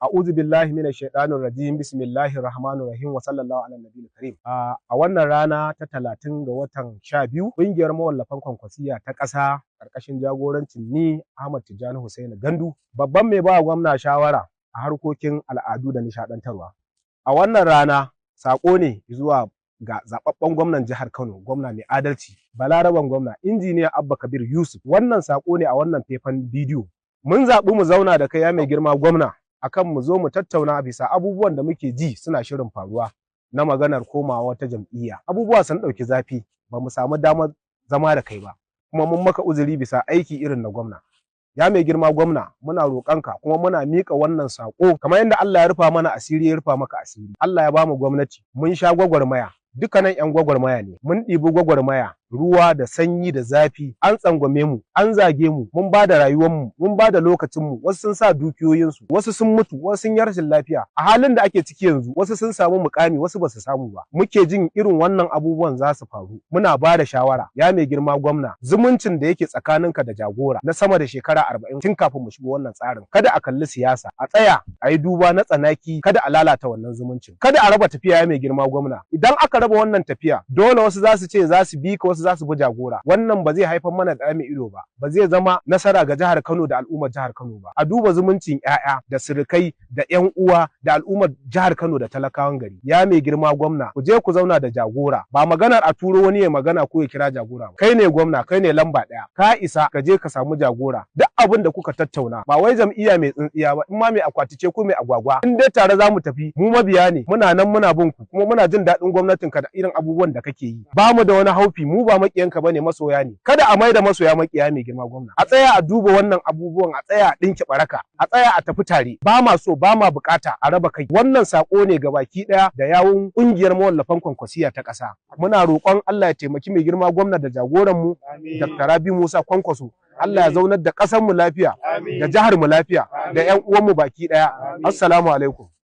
A'udhu billahi minash shaitanir rajim. Bismillahir rahmanir rahim wa sallallahu ala nabiyil karim. A wannan rana ta 30 ga watan 12, ƙungiyar mawallafan Kwankwasiya ta ƙasa ƙarƙashin jagorancin ni Ahmad Tijjani Hussein Gandu, babban mai ba gwamna shawara a harkokin al'adu da nishadantarwa. A wannan rana sako ne zuwa ga zababben gwamnan jihar Kano, gwamna mai adalci, balaraban gwamna, injiniya Abba Kabir Yusuf. Wannan sako ne a wannan faifan bidiyo. Mun zaɓi mu zauna da kai ya mai girma gwamna akan mu zo mu tattauna bisa abubuwan da muke ji suna shirin faruwa na maganar komawa wata jam'iyya. Abubuwa sun ɗauki zafi, ba mu samu damar zama da kai ba, kuma mun maka uzuri bisa aiki irin na gwamna. Ya mai girma gwamna, muna roƙonka kuma muna miƙa wannan saƙo kamar yadda Allah ya rufa mana asiri ya rufa maka asiri. Allah ya bamu gwamnati, mun sha gwagwarmaya, dukkanin 'yan gwagwarmaya ne, mun ɗibi gwagwarmaya, ruwa da sanyi da zafi, an tsangwame mu, an zage mu, mun ba da rayuwarmu, mun ba da lokacinmu, wasu sun sa dukiyoyinsu, wasu sun mutu, wasu sun yi rashin lafiya. A halin da ake ciki yanzu, wasu sun samu mukami, wasu ba su samu ba. Muke jin irin wannan abubuwan za su faru. Muna ba da shawara, ya mai girma gwamna, zumuncin da yake tsakaninka da jagora na sama da shekara 40 tun kafin mu shigo wannan tsarin. Kada a kalli siyasa, a tsaya a yi duba na tsanaki, kada a lalata wannan zumuncin. Kada a raba tafiya, ya mai girma gwamna. Idan aka raba wannan tafiya, dole wasu za su ce za su bi ka, wasu za su bi jagora. Wannan ba zai haifar mana da mai ido ba, ba zai zama nasara ga jihar Kano da al'ummar jihar Kano ba. A duba zumuncin 'ya'ya da surukai da 'yan uwa da al'ummar jihar Kano da talakawan gari. Ya mai girma gwamna, ku je ku zauna da jagora, ba maganar a turo wani ya magana ko ya kira jagora ba. Kai ne gwamna, kai ne lamba 1, ka isa ka je ka samu jagora. Duk abin da kuka tattauna, ba wai jam'iyya mai tsintsiya ba, in ma mai akwati ce ko mai agwagwa, in dai tare za mu tafi, mu mabiya ne, muna nan muna bin ku, kuma muna jin daɗin gwamnatinka da irin abubuwan da kake yi. Ba mu da wani haufi, mu ba maƙiyanka bane, masoya ne. Kada a maida masoya maƙiya mai girma gwamna. A tsaya a duba wannan abubuwan, a tsaya a ɗinki baraka, a tsaya a tafi tare. Ba ma so, ba ma bukata a raba kai. Wannan sako ne ga baki ɗaya da yawun ƙungiyar mawallafan Kwankwasiya ta ƙasa. Muna roƙon Allah ya taimaki mai girma gwamna da jagoran mu Dr. Rabi Musa Kwankwaso. Allah ya zaunar da ƙasar mu lafiya, da jihar mu lafiya, da 'yan uwan mu baki ɗaya. Assalamu alaikum.